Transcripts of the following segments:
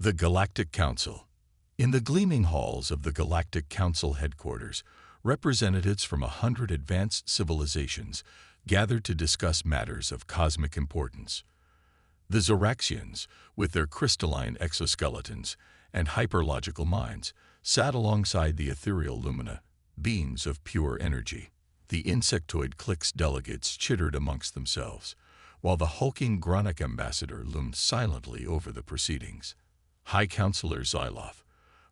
The Galactic Council. In the gleaming halls of the Galactic Council headquarters, representatives from 100 advanced civilizations gathered to discuss matters of cosmic importance. The Zoraxians, with their crystalline exoskeletons and hyperlogical minds, sat alongside the ethereal lumina, beings of pure energy. The insectoid clique's delegates chittered amongst themselves, while the hulking Gronic ambassador loomed silently over the proceedings. High Counselor Xyloth,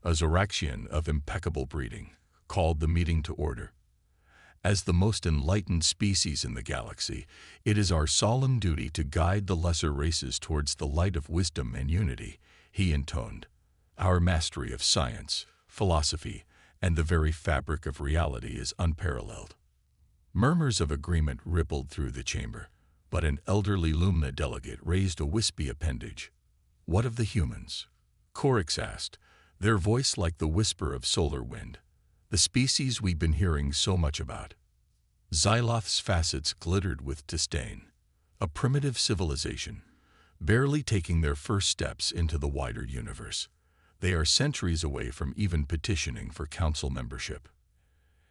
a Zoraxian of impeccable breeding, called the meeting to order. As the most enlightened species in the galaxy, it is our solemn duty to guide the lesser races towards the light of wisdom and unity, he intoned. Our mastery of science, philosophy, and the very fabric of reality is unparalleled. Murmurs of agreement rippled through the chamber, but an elderly Lumna delegate raised a wispy appendage. What of the humans? Corix asked, their voice like the whisper of solar wind. The species we've been hearing so much about. Xyloth's facets glittered with disdain. A primitive civilization, barely taking their first steps into the wider universe. They are centuries away from even petitioning for council membership.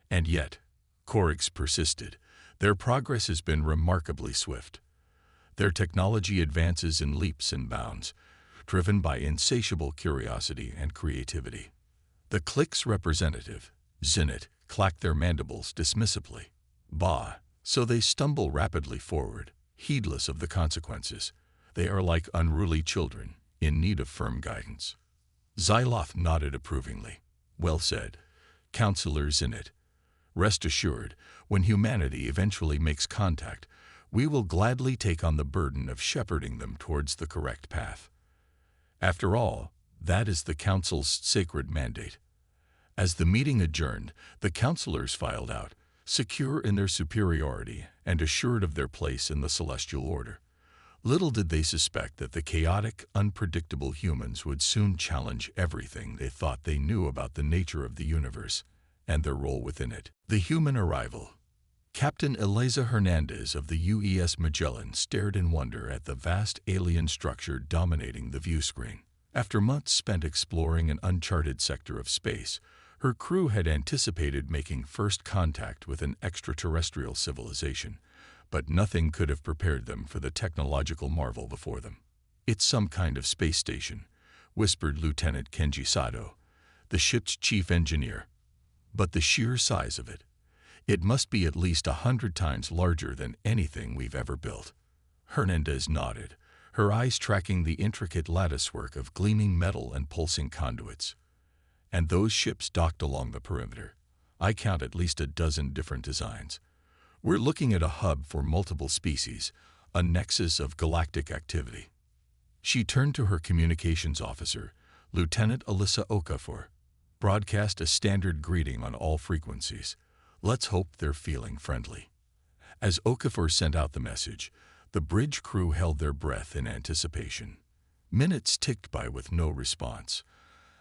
And yet, Corix persisted, their progress has been remarkably swift. Their technology advances in leaps and bounds, driven by insatiable curiosity and creativity. The clique's representative, Zenit, clacked their mandibles dismissively. Bah, so they stumble rapidly forward, heedless of the consequences. They are like unruly children, in need of firm guidance. Xyloth nodded approvingly. Well said, Counselor Zenit. Rest assured, when humanity eventually makes contact, we will gladly take on the burden of shepherding them towards the correct path. After all, that is the Council's sacred mandate. As the meeting adjourned, the counselors filed out, secure in their superiority and assured of their place in the celestial order. Little did they suspect that the chaotic, unpredictable humans would soon challenge everything they thought they knew about the nature of the universe and their role within it. The human arrival. Captain Eliza Hernandez of the UES Magellan stared in wonder at the vast alien structure dominating the view screen. After months spent exploring an uncharted sector of space, her crew had anticipated making first contact with an extraterrestrial civilization, but nothing could have prepared them for the technological marvel before them. It's some kind of space station, whispered Lieutenant Kenji Sato, the ship's chief engineer. But the sheer size of it. It must be at least 100 times larger than anything we've ever built. Hernandez nodded, her eyes tracking the intricate latticework of gleaming metal and pulsing conduits. And those ships docked along the perimeter. I count at least a dozen different designs. We're looking at a hub for multiple species, a nexus of galactic activity. She turned to her communications officer, Lieutenant Alyssa Okafor, broadcast a standard greeting on all frequencies. Let's hope they're feeling friendly. As Okafor sent out the message, the bridge crew held their breath in anticipation. Minutes ticked by with no response,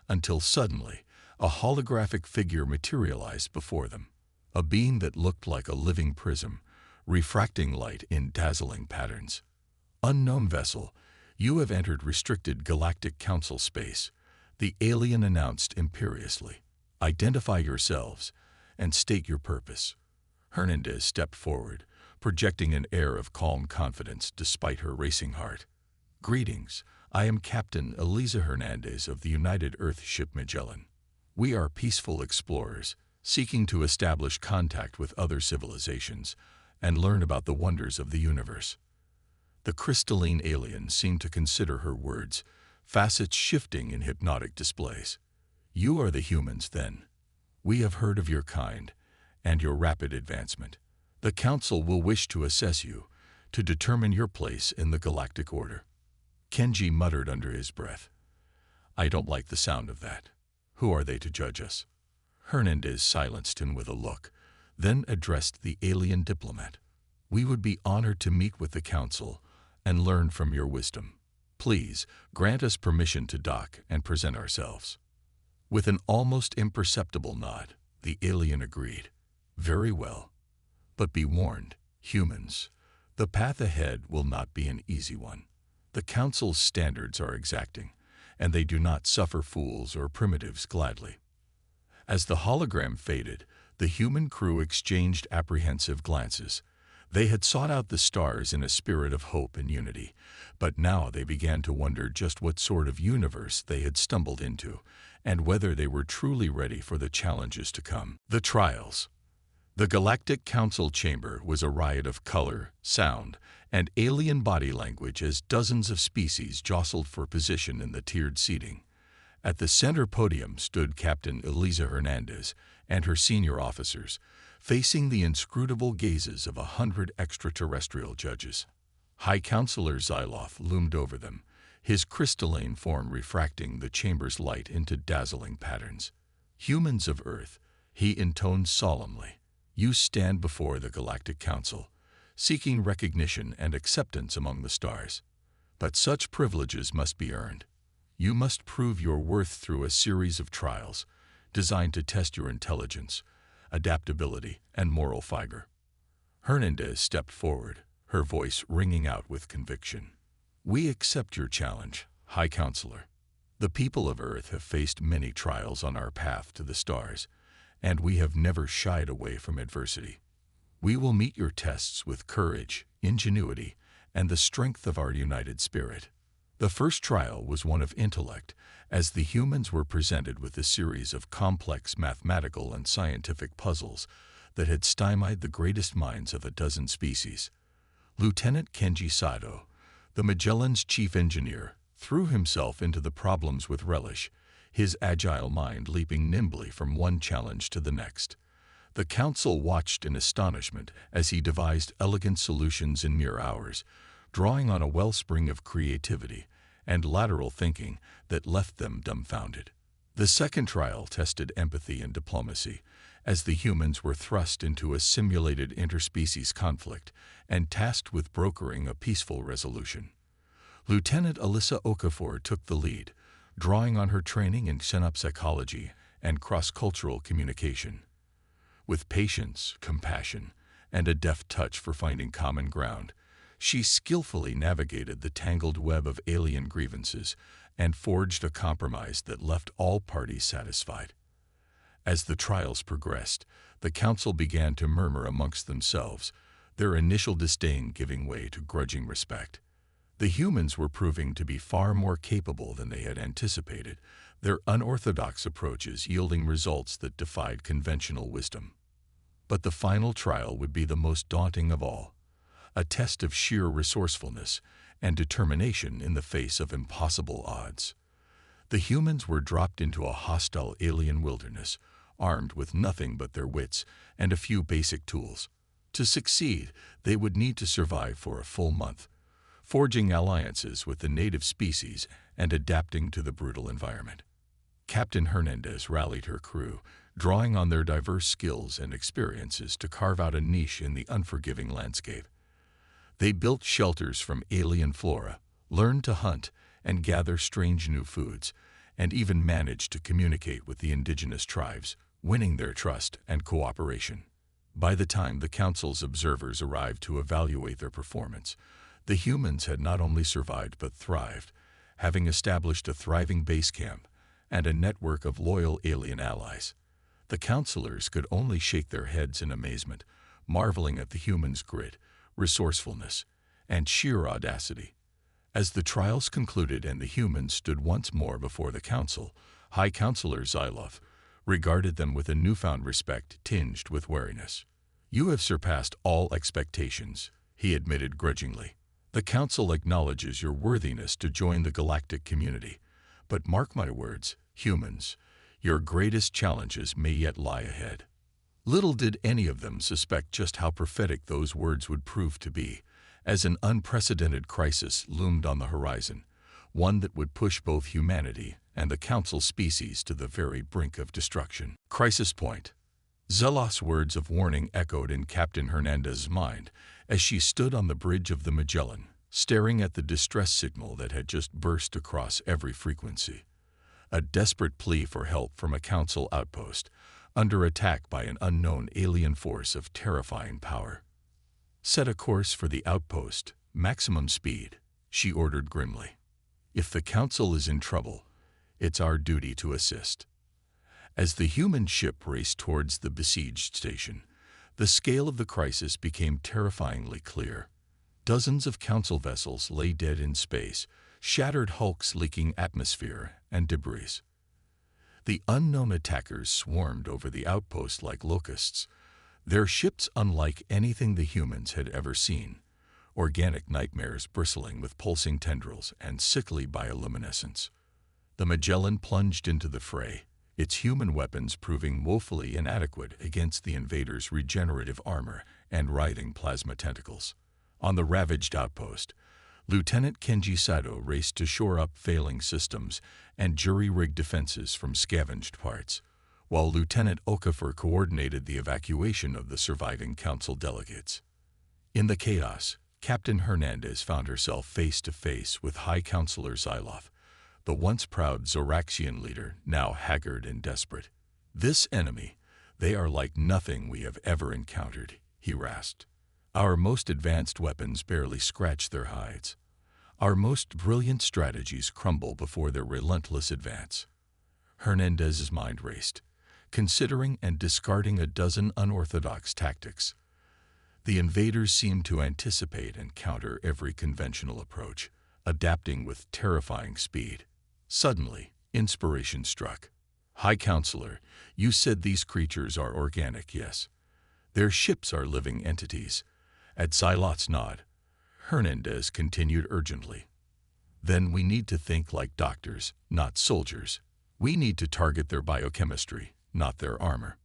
until suddenly a holographic figure materialized before them, a being that looked like a living prism, refracting light in dazzling patterns. Unknown vessel, you have entered restricted Galactic Council space, the alien announced imperiously. Identify yourselves and state your purpose. Hernandez stepped forward, projecting an air of calm confidence despite her racing heart. Greetings, I am Captain Eliza Hernandez of the United Earth Ship Magellan. We are peaceful explorers, seeking to establish contact with other civilizations and learn about the wonders of the universe. The crystalline alien seemed to consider her words, facets shifting in hypnotic displays. You are the humans, then. We have heard of your kind and your rapid advancement. The Council will wish to assess you, to determine your place in the galactic order. Kenji muttered under his breath. I don't like the sound of that. Who are they to judge us? Hernandez silenced him with a look, then addressed the alien diplomat. We would be honored to meet with the Council and learn from your wisdom. Please grant us permission to dock and present ourselves. With an almost imperceptible nod, the alien agreed. Very well. But be warned, humans, the path ahead will not be an easy one. The Council's standards are exacting, and they do not suffer fools or primitives gladly. As the hologram faded, the human crew exchanged apprehensive glances. They had sought out the stars in a spirit of hope and unity, but now they began to wonder just what sort of universe they had stumbled into, and whether they were truly ready for the challenges to come. The trials. The Galactic Council chamber was a riot of color, sound, and alien body language as dozens of species jostled for position in the tiered seating. At the center podium stood Captain Elisa Hernandez and her senior officers, facing the inscrutable gazes of 100 extraterrestrial judges. High Counselor Xyloth loomed over them, his crystalline form refracting the chamber's light into dazzling patterns. "Humans of Earth," he intoned solemnly, "you stand before the Galactic Council, seeking recognition and acceptance among the stars. But such privileges must be earned. You must prove your worth through a series of trials designed to test your intelligence, adaptability, and moral fiber." Hernandez stepped forward, her voice ringing out with conviction. "We accept your challenge, High Counselor. The people of Earth have faced many trials on our path to the stars, and we have never shied away from adversity. We will meet your tests with courage, ingenuity, and the strength of our united spirit." The first trial was one of intellect, as the humans were presented with a series of complex mathematical and scientific puzzles that had stymied the greatest minds of a dozen species. Lieutenant Kenji Sato, the Magellan's chief engineer, threw himself into the problems with relish, his agile mind leaping nimbly from one challenge to the next. The council watched in astonishment as he devised elegant solutions in mere hours, drawing on a wellspring of creativity and lateral thinking that left them dumbfounded. The second trial tested empathy and diplomacy, as the humans were thrust into a simulated interspecies conflict and tasked with brokering a peaceful resolution. Lieutenant Alyssa Okafor took the lead, drawing on her training in xenopsychology and cross-cultural communication. With patience, compassion, and a deft touch for finding common ground, she skillfully navigated the tangled web of alien grievances and forged a compromise that left all parties satisfied. As the trials progressed, the council began to murmur amongst themselves, their initial disdain giving way to grudging respect. The humans were proving to be far more capable than they had anticipated, their unorthodox approaches yielding results that defied conventional wisdom. But the final trial would be the most daunting of all, a test of sheer resourcefulness and determination in the face of impossible odds. The humans were dropped into a hostile alien wilderness, armed with nothing but their wits and a few basic tools. To succeed, they would need to survive for a full month, forging alliances with the native species and adapting to the brutal environment. Captain Hernandez rallied her crew, drawing on their diverse skills and experiences to carve out a niche in the unforgiving landscape. They built shelters from alien flora, learned to hunt and gather strange new foods, and even managed to communicate with the indigenous tribes, winning their trust and cooperation. By the time the council's observers arrived to evaluate their performance, the humans had not only survived but thrived, having established a thriving base camp and a network of loyal alien allies. The counselors could only shake their heads in amazement, marveling at the humans' grit, resourcefulness, and sheer audacity. As the trials concluded and the humans stood once more before the council, High Counselor Xyloth regarded them with a newfound respect tinged with wariness. "You have surpassed all expectations," he admitted grudgingly. "The council acknowledges your worthiness to join the galactic community, but mark my words, humans, your greatest challenges may yet lie ahead." Little did any of them suspect just how prophetic those words would prove to be, as an unprecedented crisis loomed on the horizon, one that would push both humanity and the council species to the very brink of destruction. Crisis point. Xyloth's words of warning echoed in Captain Hernandez's mind as she stood on the bridge of the Magellan, staring at the distress signal that had just burst across every frequency. A desperate plea for help from a council outpost, under attack by an unknown alien force of terrifying power. "Set a course for the outpost, maximum speed," she ordered grimly. "If the council is in trouble, It's our duty to assist. As the human ship raced towards the besieged station, the scale of the crisis became terrifyingly clear. Dozens of Council vessels lay dead in space, shattered hulks leaking atmosphere and debris. The unknown attackers swarmed over the outpost like locusts, their ships unlike anything the humans had ever seen, organic nightmares bristling with pulsing tendrils and sickly bioluminescence. The Magellan plunged into the fray, its human weapons proving woefully inadequate against the invaders' regenerative armor and writhing plasma tentacles. On the ravaged outpost, Lieutenant Kenji Sato raced to shore up failing systems and jury-rigged defenses from scavenged parts, while Lieutenant Okafor coordinated the evacuation of the surviving council delegates. In the chaos, Captain Hernandez found herself face-to-face with High Counselor Xyloth, the once proud Zoraxian leader, now haggard and desperate. "This enemy, they are like nothing we have ever encountered," he rasped. "Our most advanced weapons barely scratch their hides. Our most brilliant strategies crumble before their relentless advance." Hernandez's mind raced, considering and discarding a dozen unorthodox tactics. The invaders seemed to anticipate and counter every conventional approach, adapting with terrifying speed. Suddenly, inspiration struck. "High Counselor, you said these creatures are organic, yes? Their ships are living entities." At Xyloth's nod, Hernandez continued urgently. "Then we need to think like doctors, not soldiers. We need to target their biochemistry, not their armor."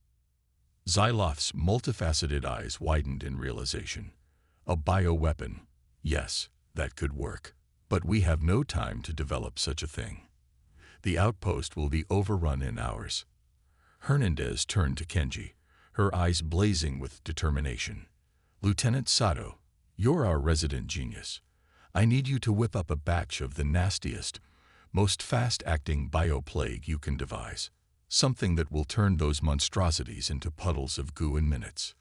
Xyloth's multifaceted eyes widened in realization. "A bioweapon, yes, that could work. But we have no time to develop such a thing. The outpost will be overrun in hours." Hernandez turned to Kenji, her eyes blazing with determination. "Lieutenant Sato, you're our resident genius. I need you to whip up a batch of the nastiest, most fast-acting bioplague you can devise. Something that will turn those monstrosities into puddles of goo in minutes."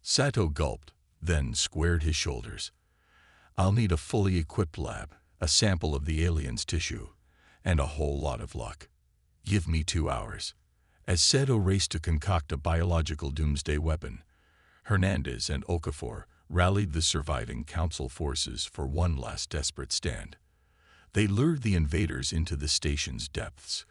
Sato gulped, then squared his shoulders. "I'll need a fully equipped lab, a sample of the alien's tissue, and a whole lot of luck. Give me 2 hours." As Sato raced to concoct a biological doomsday weapon, Hernandez and Okafor rallied the surviving council forces for one last desperate stand. They lured the invaders into the station's depths,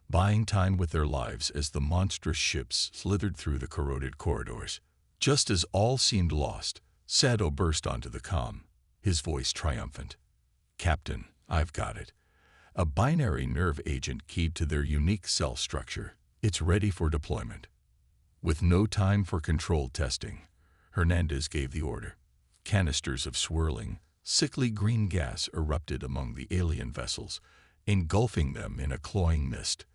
buying time with their lives as the monstrous ships slithered through the corroded corridors. Just as all seemed lost, Sato burst onto the comm, his voice triumphant. "Captain, I've got it. A binary nerve agent keyed to their unique cell structure. It's ready for deployment." With no time for controlled testing, Hernandez gave the order. Canisters of swirling, sickly green gas erupted among the alien vessels, engulfing them in a cloying mist.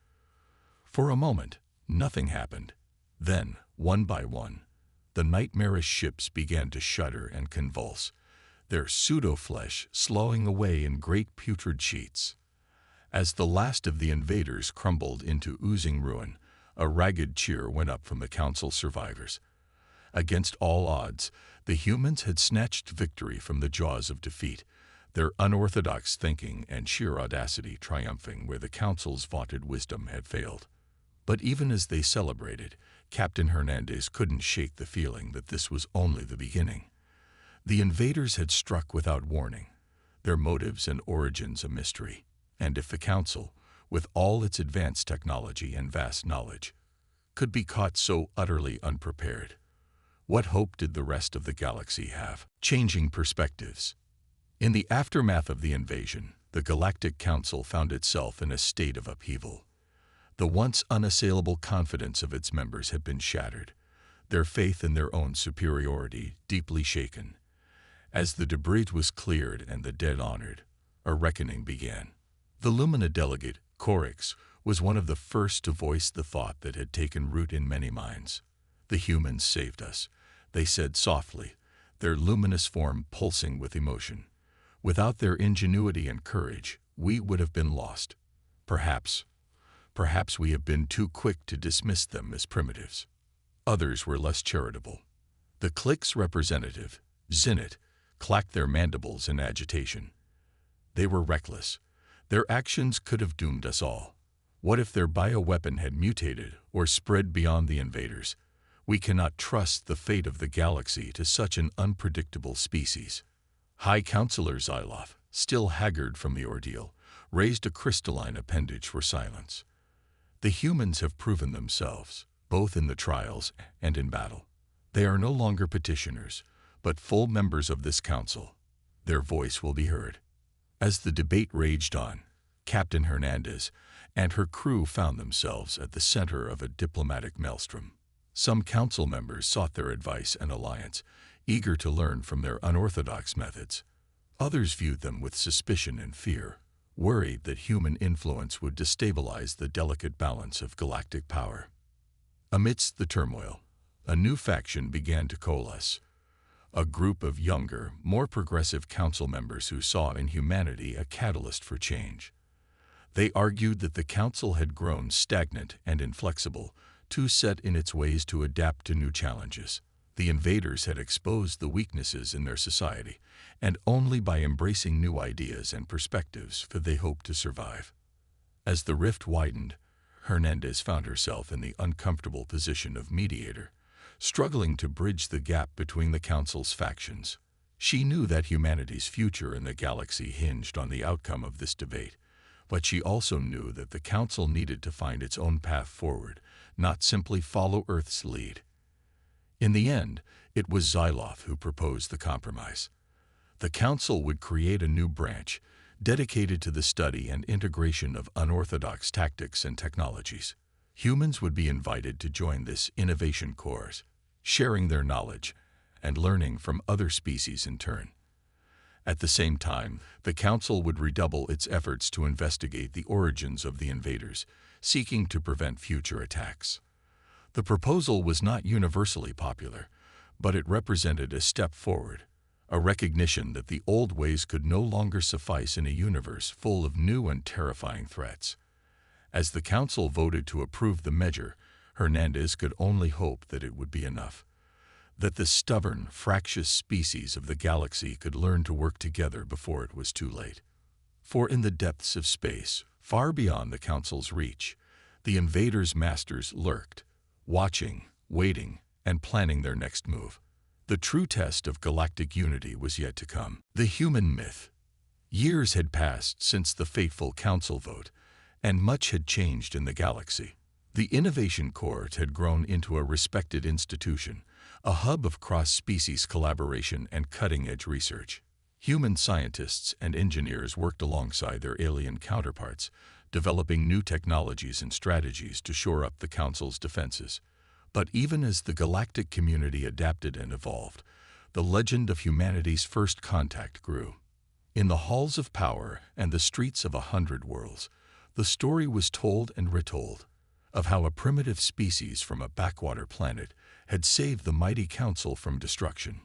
For a moment, nothing happened. Then, one by one, the nightmarish ships began to shudder and convulse, their pseudo-flesh slowing away in great putrid sheets. As the last of the invaders crumbled into oozing ruin, a ragged cheer went up from the council survivors. Against all odds, the humans had snatched victory from the jaws of defeat, their unorthodox thinking and sheer audacity triumphing where the council's vaunted wisdom had failed. But even as they celebrated, Captain Hernandez couldn't shake the feeling that this was only the beginning. The invaders had struck without warning, their motives and origins a mystery. And if the Council, with all its advanced technology and vast knowledge, could be caught so utterly unprepared, what hope did the rest of the galaxy have? Changing perspectives. In the aftermath of the invasion, the Galactic Council found itself in a state of upheaval. The once unassailable confidence of its members had been shattered, their faith in their own superiority deeply shaken. As the debris was cleared and the dead honored, a reckoning began. The Lumina delegate, Korix, was one of the first to voice the thought that had taken root in many minds. "The humans saved us," they said softly, their luminous form pulsing with emotion. "Without their ingenuity and courage, we would have been lost. Perhaps we have been too quick to dismiss them as primitives." Others were less charitable. The clique's representative, Zenit, clacked their mandibles in agitation. "They were reckless. Their actions could have doomed us all. What if their bioweapon had mutated or spread beyond the invaders? We cannot trust the fate of the galaxy to such an unpredictable species. High Counselor Xyloth, still haggard from the ordeal, raised a crystalline appendage for silence. The humans have proven themselves, both in the trials and in battle. They are no longer petitioners, but full members of this council. Their voice will be heard. As the debate raged on, Captain Hernandez and her crew found themselves at the center of a diplomatic maelstrom. Some council members sought their advice and alliance, eager to learn from their unorthodox methods. Others viewed them with suspicion and fear, worried that human influence would destabilize the delicate balance of galactic power. Amidst the turmoil, a new faction began to coalesce. A group of younger, more progressive council members who saw in humanity a catalyst for change. They argued that the council had grown stagnant and inflexible, too set in its ways to adapt to new challenges. The invaders had exposed the weaknesses in their society, and only by embracing new ideas and perspectives could they hope to survive. As the rift widened, Hernandez found herself in the uncomfortable position of mediator, struggling to bridge the gap between the council's factions. She knew that humanity's future in the galaxy hinged on the outcome of this debate, but she also knew that the council needed to find its own path forward, not simply follow Earth's lead. In the end, it was Xyloth who proposed the compromise. The council would create a new branch, dedicated to the study and integration of unorthodox tactics and technologies. Humans would be invited to join this innovation corps, sharing their knowledge and learning from other species in turn. At the same time, the Council would redouble its efforts to investigate the origins of the invaders, seeking to prevent future attacks. The proposal was not universally popular, but it represented a step forward, a recognition that the old ways could no longer suffice in a universe full of new and terrifying threats. As the Council voted to approve the measure, Hernandez could only hope that it would be enough, that the stubborn, fractious species of the galaxy could learn to work together before it was too late. For in the depths of space, far beyond the Council's reach, the invaders' masters lurked, watching, waiting, and planning their next move. The true test of galactic unity was yet to come. The human myth. Years had passed since the fateful Council vote, and much had changed in the galaxy. The Innovation Court had grown into a respected institution, a hub of cross-species collaboration and cutting-edge research. Human scientists and engineers worked alongside their alien counterparts, developing new technologies and strategies to shore up the Council's defenses. But even as the galactic community adapted and evolved, the legend of humanity's first contact grew. In the halls of power and the streets of 100 worlds, the story was told and retold of how a primitive species from a backwater planet had saved the mighty Council from destruction.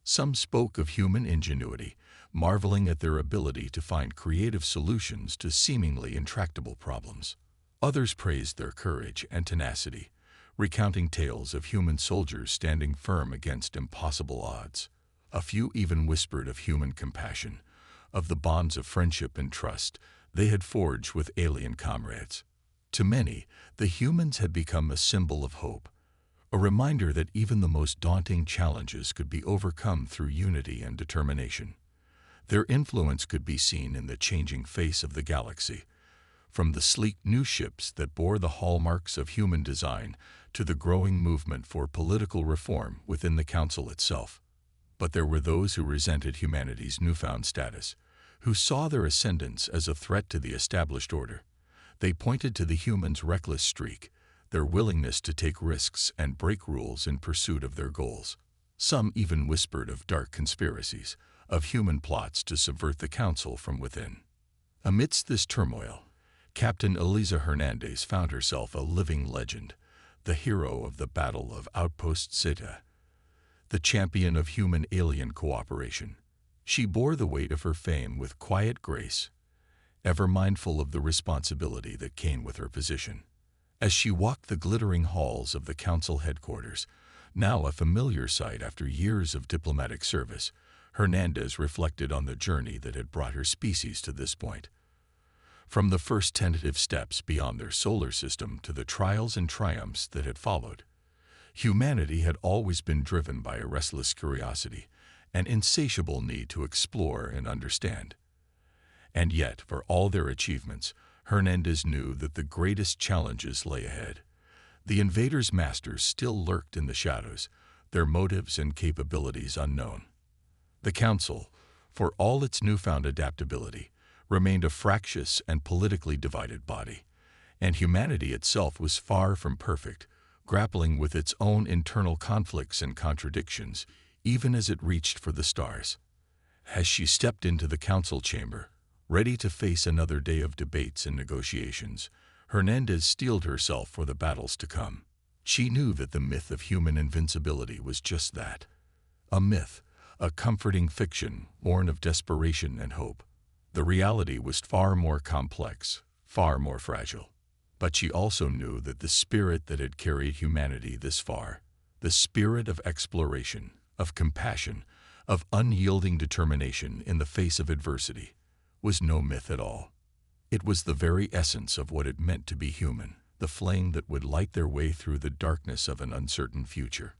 Some spoke of human ingenuity, marveling at their ability to find creative solutions to seemingly intractable problems. Others praised their courage and tenacity, recounting tales of human soldiers standing firm against impossible odds. A few even whispered of human compassion, of the bonds of friendship and trust they had forged with alien comrades. To many, the humans had become a symbol of hope, a reminder that even the most daunting challenges could be overcome through unity and determination. Their influence could be seen in the changing face of the galaxy, from the sleek new ships that bore the hallmarks of human design to the growing movement for political reform within the Council itself. But there were those who resented humanity's newfound status, who saw their ascendance as a threat to the established order. They pointed to the humans' reckless streak, their willingness to take risks and break rules in pursuit of their goals. Some even whispered of dark conspiracies, of human plots to subvert the Council from within. Amidst this turmoil, Captain Eliza Hernandez found herself a living legend, the hero of the Battle of Outpost Zeta, the champion of human-alien cooperation. She bore the weight of her fame with quiet grace, ever mindful of the responsibility that came with her position. As she walked the glittering halls of the Council headquarters, now a familiar sight after years of diplomatic service, Hernandez reflected on the journey that had brought her species to this point. From the first tentative steps beyond their solar system to the trials and triumphs that had followed, humanity had always been driven by a restless curiosity, an insatiable need to explore and understand. And yet, for all their achievements, Hernandez knew that the greatest challenges lay ahead. The invaders' masters still lurked in the shadows, their motives and capabilities unknown. The Council, for all its newfound adaptability, remained a fractious and politically divided body, and humanity itself was far from perfect, grappling with its own internal conflicts and contradictions, even as it reached for the stars. As she stepped into the council chamber, ready to face another day of debates and negotiations, Hernandez steeled herself for the battles to come. She knew that the myth of human invincibility was just that, a myth, a comforting fiction born of desperation and hope. The reality was far more complex, far more fragile. But she also knew that the spirit that had carried humanity this far, the spirit of exploration, of compassion, of unyielding determination in the face of adversity, was no myth at all. It was the very essence of what it meant to be human, the flame that would light their way through the darkness of an uncertain future.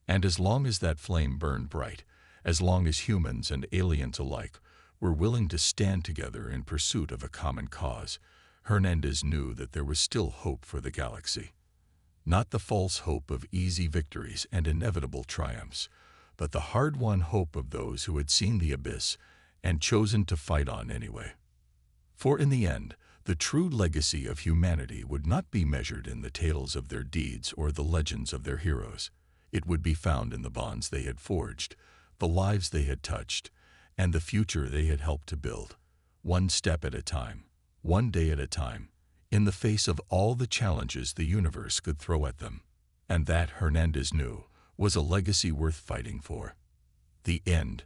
And as long as that flame burned bright, as long as humans and aliens alike were willing to stand together in pursuit of a common cause, Hernandez knew that there was still hope for the galaxy. Not the false hope of easy victories and inevitable triumphs, but the hard-won hope of those who had seen the abyss and chosen to fight on anyway. For in the end, the true legacy of humanity would not be measured in the tales of their deeds or the legends of their heroes. It would be found in the bonds they had forged, the lives they had touched, and the future they had helped to build, one step at a time, one day at a time, in the face of all the challenges the universe could throw at them. And that, Hernandez knew, was a legacy worth fighting for. The end.